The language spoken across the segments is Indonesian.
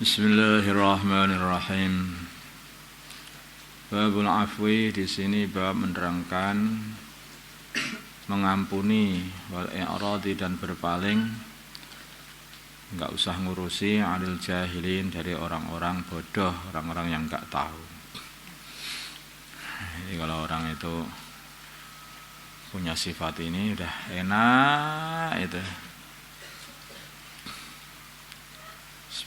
Bismillahirrahmanirrahim. Babul afwi di sini bab menerangkan mengampuni wal i'radi dan berpaling, enggak usah ngurusi anil jahilin dari orang-orang bodoh, orang-orang yang enggak tahu. Jadi kalau orang itu punya sifat ini udah enak itu.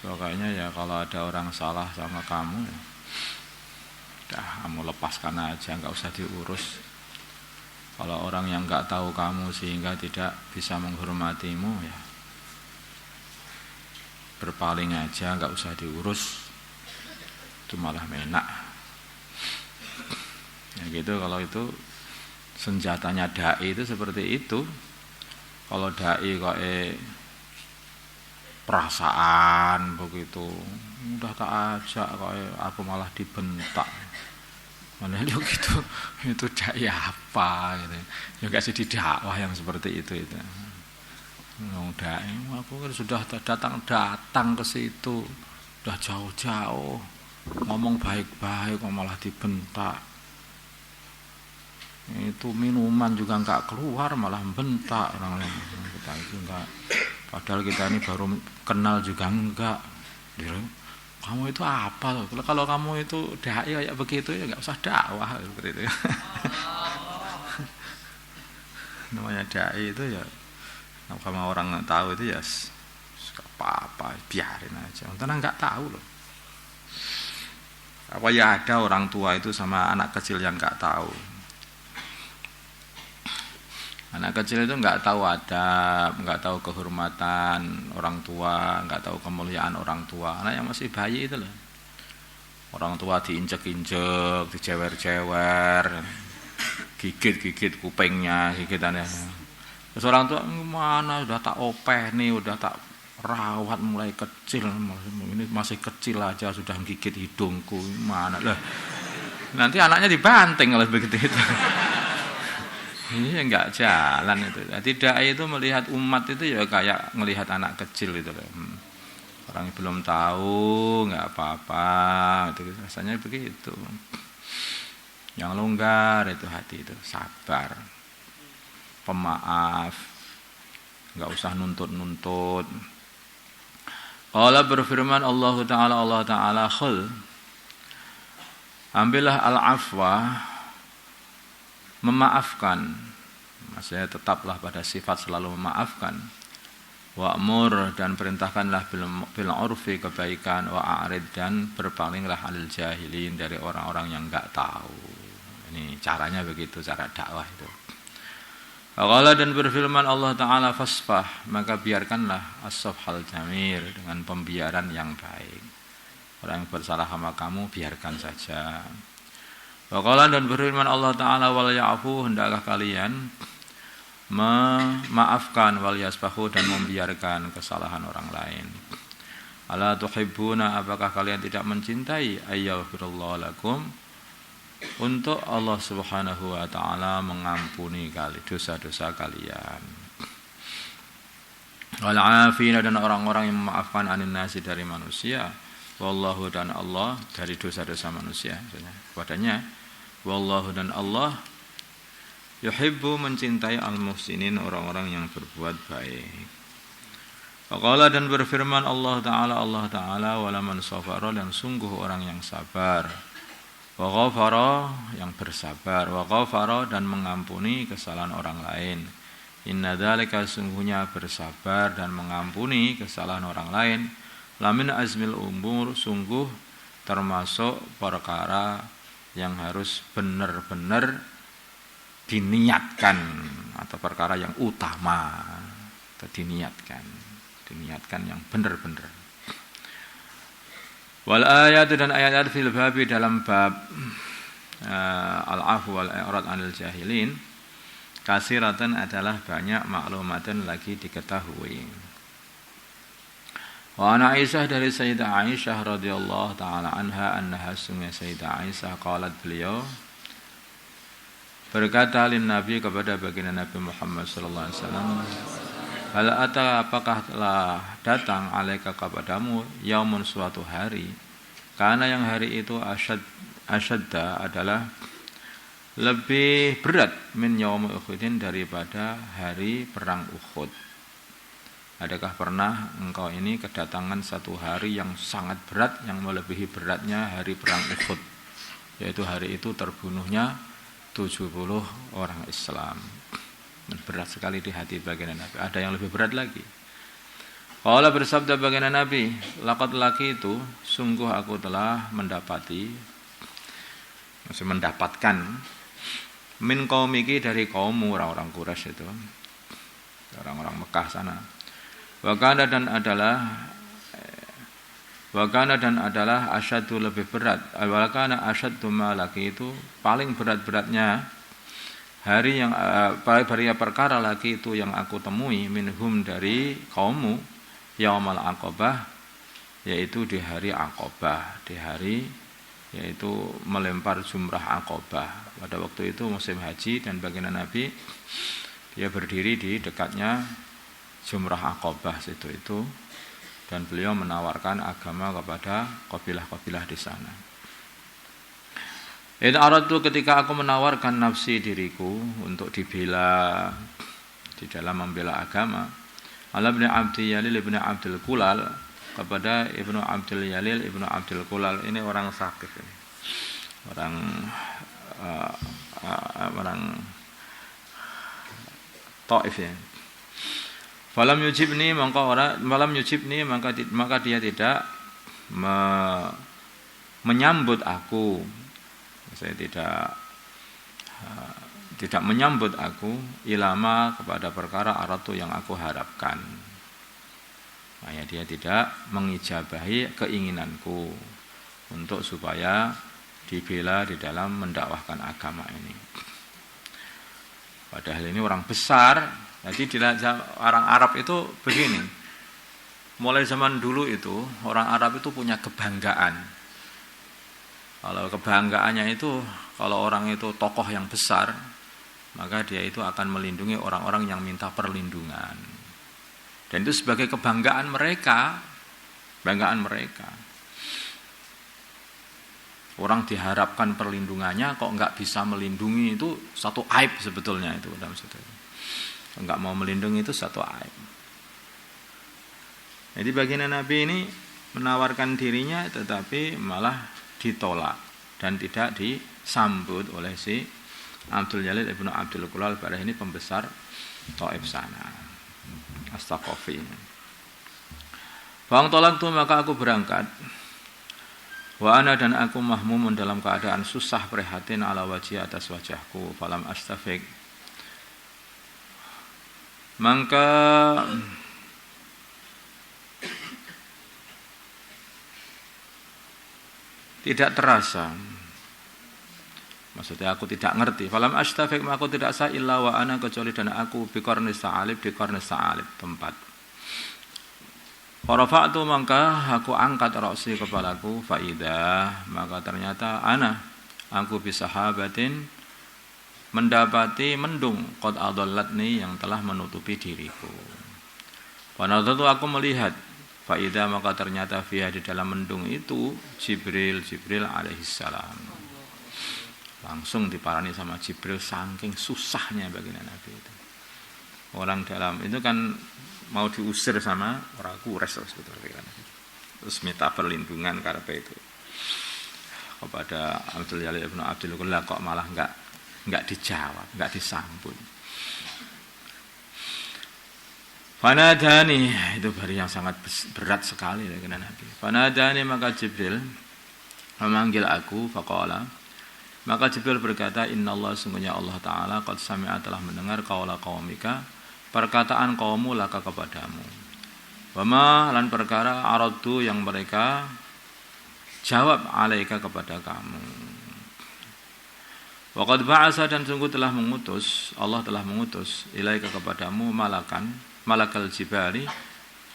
Pokoknya ya kalau ada orang salah sama kamu ya, udah kamu lepaskan aja, nggak usah diurus. Kalau orang yang nggak tahu kamu sehingga tidak bisa menghormatimu ya berpaling aja, nggak usah diurus, itu malah enak. Ya gitu, kalau itu senjatanya dai itu seperti itu. Kalau dai kok perasaan begitu, udah tak ajak kok aku malah dibentak, mana dia gitu, itu dai apa gitu, ya kasih didakwah yang seperti itu. Dai, aku sudah datang ke situ, udah jauh-jauh, ngomong baik-baik kok malah dibentak. Itu minuman juga enggak keluar malah bentak orang lain. Kita itu enggak, padahal kita ini baru kenal juga enggak. Kamu itu apa loh? Kalau kamu itu dai kayak begitu ya enggak usah dakwah seperti itu. Namanya dai itu ya sama orang enggak tahu itu ya apa-apa, biarin aja. Karena enggak tahu loh. Apa ya ada orang tua itu sama anak kecil yang enggak tahu. Anak kecil itu enggak tahu adab, enggak tahu kehormatan orang tua, enggak tahu kemuliaan orang tua. Anak yang masih bayi itu loh. Orang tua diinjek-injek, dijewer-jewer, gigit-gigit kupingnya, gigitannya. Terus orang tua mana udah tak opeh nih, udah tak rawat mulai kecil. Ini masih kecil aja sudah gigit hidungku. Mana lah. Nanti anaknya dibanting kalau begitu itu. Ini enggak jalan itu. Tidak itu melihat umat itu ya kayak melihat anak kecil itu loh. Orang yang belum tahu enggak apa-apa, itu rasanya begitu. Yang longgar itu hati itu, sabar, pemaaf, enggak usah nuntut-nuntut. Allah berfirman Allah Ta'ala khul, ambillah al-afwa, memaafkan, maksudnya tetaplah pada sifat selalu memaafkan. Wa'mur, dan perintahkanlah bil urfi, kebaikan. Wa'arid, dan berpalinglah anil jahilin dari orang-orang yang enggak tahu. Ini caranya begitu, cara dakwah itu. Allah, dan berfirman Allah Ta'ala fasfah, maka biarkanlah as-safhal jamir, dengan pembiaran yang baik. Orang yang bersalah sama kamu biarkan saja. Waqala, dan berfirman Allah Ta'ala wal ya'fu, hendaklah kalian memaafkan, wal yasfahu, dan membiarkan kesalahan orang lain. Ala tuhibbuna, apakah kalian tidak mencintai ayyaghfirullahu lakum, untuk Allah Subhanahu wa Ta'ala mengampuni dosa-dosa kalian. Wal 'afina, dan orang-orang yang memaafkan anin nasi, dari manusia. Wallahu, dan Allah dari dosa-dosa manusia padanya. Wallahu, dan Allah yuhibbu, mencintai al-muhsinin, orang-orang yang berbuat baik. Faqala, dan berfirman Allah Ta'ala wala man safara, dan sungguh orang yang sabar. Wa ghafara, yang bersabar. Wa ghafara, dan mengampuni kesalahan orang lain. Inna dzalika, sungguhnya bersabar dan mengampuni kesalahan orang lain, lamin azmil umur, sungguh termasuk perkara yang harus benar-benar diniatkan, atau perkara yang utama, atau diniatkan yang benar-benar. Wal ayat, dan ayat-ayat fil babi, dalam bab al-afwu wal i'rad anil jahilin, kasiratan, adalah banyak, maklumatan, lagi diketahui. Wa ana Aisyah, dari Sayyidah Aisyah radhiyallahu taala anha, annaha, sungguh Sayyidah Aisyah, qalat, beliau berkata lin Nabi, kepada baginda Nabi Muhammad sallallahu alaihi wasallam, Hal ata apakah telah datang alaika kepadamu yaumun suatu hari, karena yang hari itu asyadda adalah lebih berat min yaum Uhudin daripada hari perang Uhud. Adakah pernah engkau ini kedatangan satu hari yang sangat berat, yang melebihi beratnya hari perang Uhud, yaitu hari itu terbunuhnya 70 orang Islam. Berat sekali di hati baginda Nabi. Ada yang lebih berat lagi. Qala bersabda baginda Nabi, laqad laki itu sungguh aku telah mendapatkan min qaumiki dari kaummu, orang-orang Quraisy itu, orang-orang Mekah sana. Wakana dan adalah asyadu lebih berat. Wakana asyadu malaki itu paling berat-beratnya hari yang perkara lagi itu yang aku temui minhum dari kaummu yaumal aqabah, yaitu di hari Aqabah, di hari yaitu melempar jumrah Aqabah. Pada waktu itu musim haji dan baginda Nabi dia berdiri di dekatnya jumrah Aqabah itu dan beliau menawarkan agama kepada kabilah-kabilah di sana. Itu aradu ketika aku menawarkan nafsi diriku untuk dibela di dalam membela agama, ala bin Abdul Yalil ibn Abdul Kulal, kepada Ibnu Abdul Yalil Ibnu Abdul Kulal. Ini orang Saqif ini. Orang Taif ya. Falam yujibni maka dia tidak menyambut aku. Saya tidak menyambut aku ilama kepada perkara aratu yang aku harapkan. Makanya dia tidak mengijabahi keinginanku untuk supaya dibela di dalam mendakwahkan agama ini. Padahal ini orang besar. Jadi orang Arab itu begini. Mulai zaman dulu itu orang Arab itu punya kebanggaan. Kalau kebanggaannya itu, kalau orang itu tokoh yang besar, maka dia itu akan melindungi orang-orang yang minta perlindungan. Dan itu sebagai kebanggaan mereka, Orang diharapkan perlindungannya, kok nggak bisa melindungi, itu satu aib sebetulnya itu. Nggak mau melindungi itu satu aib. Jadi baginda Nabi ini menawarkan dirinya, tetapi malah ditolak dan tidak disambut oleh si Abdul Yalil Ibnu Abdul Kulal. Pada ini pembesar Taif sana, As-Saqafi. Bang tolak tu maka aku berangkat. Wa ana dan aku mahmumun dalam keadaan susah prihatin ala wajhi atas wajahku. Falam astafiq. Maka tidak terasa, maksudnya aku tidak ngerti. Falam astafiq, aku tidak sah illa wa ana, kecuali dan aku biqarni sa'alib, di qarni sa'alib tempat. Farafa'tu, maka aku angkat ra'si kepalaku, faidah, maka ternyata aku bisahabatin mendapati mendung qad adallatni yang telah menutupi diriku. Wanadatu, aku melihat, faidah, maka ternyata fiha, di dalam mendung itu Jibril alaihissalam. Langsung diparani sama Jibril saking susahnya baginda Nabi itu. Orang dalam itu kan mau diusir sama orang Quraisy sebetulnya. Terus minta perlindungan karena itu kepada Abdul Yalil Ibnu Abdul Kulal, kok malah enggak dijawab, enggak disambut. Fanadani, itu hari yang sangat berat sekali dengan Nabi. Fanadani, maka Jibril memanggil aku, faqala, maka Jibril berkata, innallaha, sungguhnya Allah Ta'ala qad sami'a, telah mendengar qaula qaumika, perkataan kaummu laka kepadamu. Wama, lan perkara aradu yang mereka jawab alaika kepada kamu. Waqad ba'asa, dan sungguh telah mengutus, Allah telah mengutus ilaika kepadamu malakal jibali,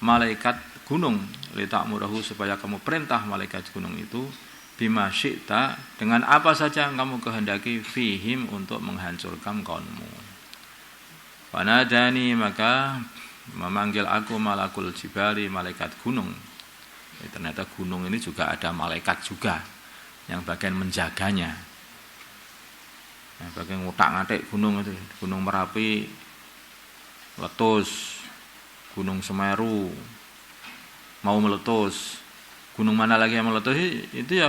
malaikat gunung, litakmurahu, supaya kamu perintah malaikat gunung itu bima syi'ta, dengan apa saja yang kamu kehendaki, fihim, untuk menghancurkan kaummu. Fanadani, maka memanggil aku malakul jibali, malaikat gunung. Ternyata gunung ini juga ada malaikat juga yang bagian menjaganya. Yang bagian ngutak-ngatik gunung itu, Gunung Merapi meletus, Gunung Semeru mau meletus, gunung mana lagi yang meletus itu ya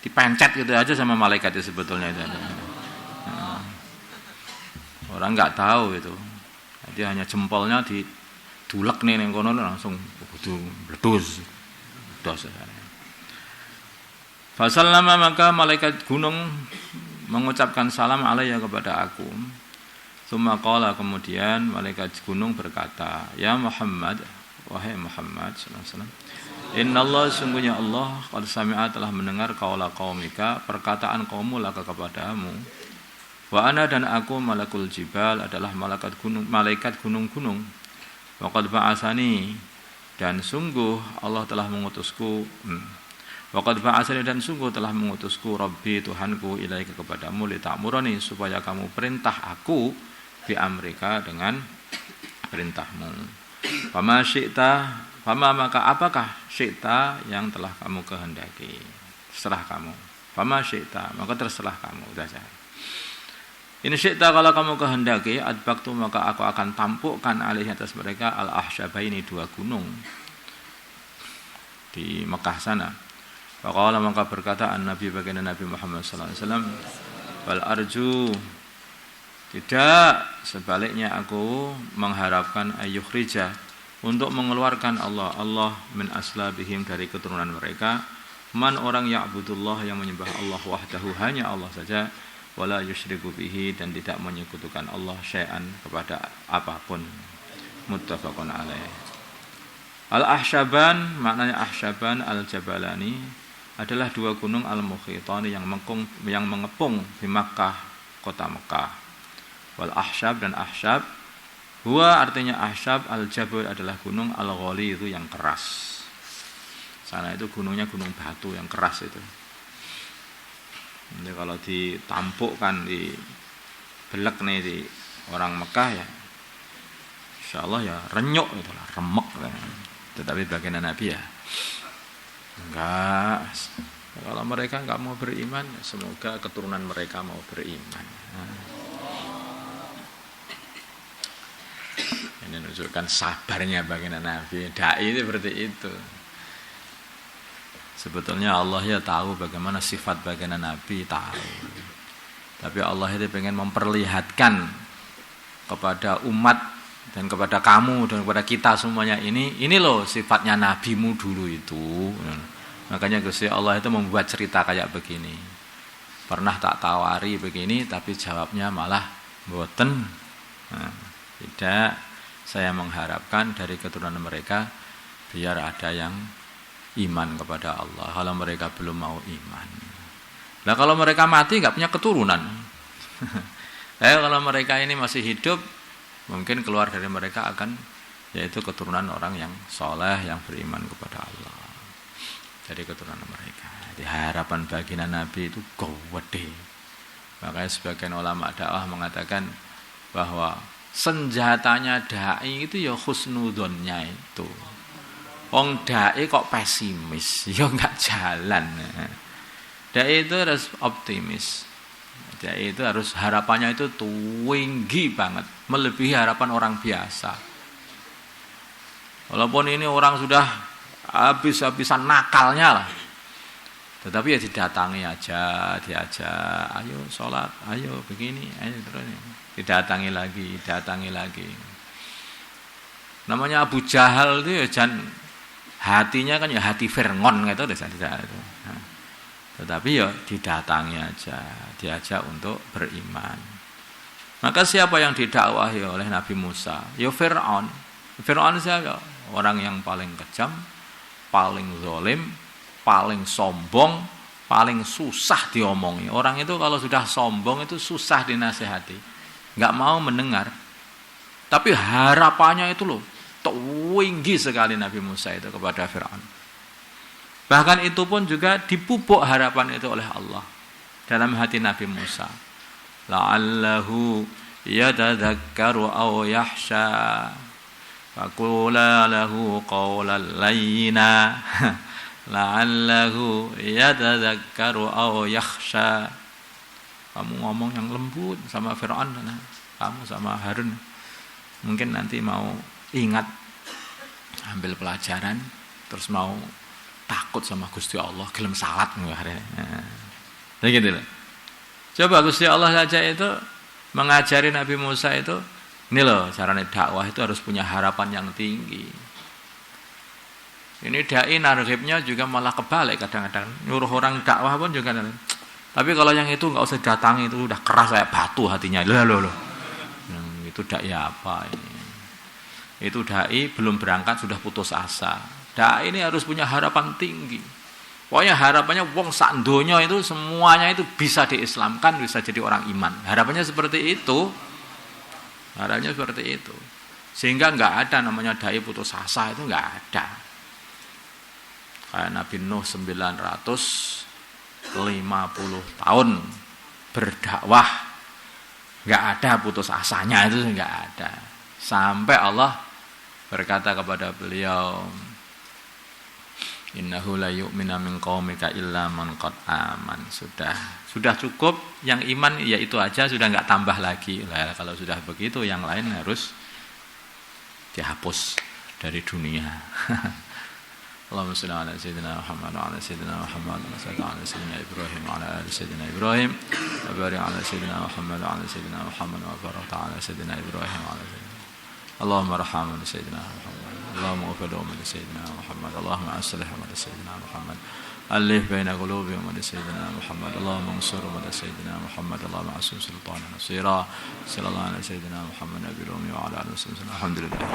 dipencet gitu aja sama malaikat itu sebetulnya itu. Nah, orang nggak tahu itu, jadi hanya jempolnya didulek nih yang kono langsung meletus. Fasallama, maka malaikat gunung mengucapkan salam alaiya kepada aku. Tsumma qala, kemudian malaikat gunung berkata, ya Muhammad, wahai Muhammad sallallahu alaihi wasallam, innallah, sungguhnya Allah qad sami'a, telah mendengar qaula qaumika, perkataan kaummu laka kepadamu. Wa ana, dan aku malakul jibal, adalah malaikat gunung-gunung. Wa qad ba'asani, dan sungguh Allah telah mengutusku. Wa qad ba'asani, dan sungguh telah mengutusku Rabbi, Tuhanku, ilaika, kepadamu, li ta'murani, supaya kamu perintah aku bi amrika, dengan perintahmu. Fama syi'ta, fama, maka apakah syi'ta, yang telah kamu kehendaki, terserah kamu. Fama syi'ta, maka terserah kamu. Sudah. Ini syi'ta, kalau kamu kehendaki, adbaktu, maka aku akan tampukkan alih atas mereka al-ahsyabaini, 2 gunung di Mekah sana. Faqala, maka berkata an-nabi, baginda Nabi Muhammad sallallahu alaihi wasallam, wal arju, tidak, sebaliknya aku mengharapkan ayyukhrija, untuk mengeluarkan Allah min aslabihim, dari keturunan mereka, man, orang ya'budullah, yang menyembah Allah wahdahu, hanya Allah saja, wala yusyriku bihi, dan tidak menyekutukan Allah syai'an, kepada apapun. Muttafaqun alaih. Al-ahsyaban, maknanya ahsyaban al-jabalani, adalah 2 gunung al-mukhitani, yang mengepung di Makkah, kota Makkah. Wal ahsyab, dan ahsyab, huwa, artinya ahsyab, al-jabal, adalah gunung, al-ghali, itu yang keras. Sana itu gunungnya gunung batu yang keras itu. Jadi kalau ditampukkan, di belek nih di orang Mekah ya, insyaallah ya renyuk itulah, remek. Tetapi baginda Nabi ya enggak. Kalau mereka enggak mau beriman, semoga keturunan mereka mau beriman. Ini menunjukkan sabarnya baginda Nabi. Dai itu seperti itu. Sebetulnya Allah ya tahu bagaimana sifat baginda Nabi, tahu. Tapi Allah itu pengen memperlihatkan kepada umat dan kepada kamu dan kepada kita semuanya, ini loh sifatnya nabimu dulu itu. Makanya Gusti Allah itu membuat cerita kayak begini. Pernah tak tawari begini, tapi jawabnya malah mboten. Tidak, saya mengharapkan dari keturunan mereka biar ada yang iman kepada Allah. Kalau mereka belum mau iman, nah kalau mereka mati nggak punya keturunan. Kalau mereka ini masih hidup, mungkin keluar dari mereka akan yaitu keturunan orang yang soleh, yang beriman kepada Allah. Dari keturunan mereka. Jadi harapan baginda Nabi itu gede. Makanya sebagian ulama dakwah mengatakan bahwa senjatanya dai itu ya husnudonnya itu. Wong dai kok pesimis, ya enggak jalan. Dai itu harus optimis. Dai itu harus harapannya itu tinggi banget, melebihi harapan orang biasa. Walaupun ini orang sudah habis-habisan nakalnya lah, tetapi ya didatangi aja, diajak, ayo sholat, ayo begini, ayo terus, didatangi lagi. Namanya Abu Jahal itu ya hatinya kan ya hati Fir'aun gitu, nah, tetapi ya didatangi aja, diajak untuk beriman. Maka siapa yang didakwahi oleh Nabi Musa? Ya Fir'aun. Fir'aun siapa? Orang yang paling kejam, paling zalim, paling sombong, paling susah diomongi. Orang itu kalau sudah sombong itu susah dinasihati, nggak mau mendengar. Tapi harapannya itu loh tinggi sekali Nabi Musa itu kepada Fir'aun. Bahkan itu pun juga dipupuk harapan itu oleh Allah dalam hati Nabi Musa. La'allahu yatadzakkaru aw yahsha. faqula lahu qawlan layyina la'allahu yatadzakkaru aw yakhsha. Kamu ngomong yang lembut sama Fir'aun, kamu sama Harun. Mungkin nanti mau ingat, ambil pelajaran, terus mau takut sama Gusti Allah, gelem salat nggak. Nah, gitu loh. Coba Gusti Allah saja itu mengajari Nabi Musa itu, ini loh caranya dakwah itu harus punya harapan yang tinggi. Ini dai narghibnya juga malah kebalik kadang-kadang. Nyuruh orang dakwah pun juga. Tapi kalau yang itu nggak usah datangi, itu udah keras kayak batu hatinya. Loh. Itu dai apa ini? Itu dai belum berangkat sudah putus asa. Dai ini harus punya harapan tinggi. Pokoknya harapannya wong sak donya itu semuanya itu bisa diislamkan, bisa jadi orang iman. Harapannya seperti itu. Harapannya seperti itu. Sehingga nggak ada namanya dai putus asa, itu nggak ada. Kayak Nabi Nuh 950 tahun berdakwah, nggak ada putus asanya, itu nggak ada. Sampai Allah berkata kepada beliau, innahu la yu'minu min qaumika illa man qad aman. Sudah cukup, yang iman ya itu aja, sudah nggak tambah lagi. Lah kalau sudah begitu yang lain harus dihapus dari dunia. Allahumma shalli ala sayyidina Muhammad wa ala sayyidina Muhammad wa ala sayyidina Ibrahim wa ala ali sayyidina Ibrahim wa barik ala sayyidina Muhammad wa ala sayyidina Muhammad wa barik ala sayyidina Ibrahim wa ala sayyidina Allahumma arhamna sayyidina Muhammad Allahumma ighfir li sayyidina Muhammad Allahumma aslih li sayyidina Muhammad alif baina qulubihim li sayyidina Muhammad Allahumma ansur li sayyidina Muhammad Allahumma asim sultana nasira sallallahu alaihi sayyidina Muhammad nabiyyi wa ala alihi wasallam alhamdulillah.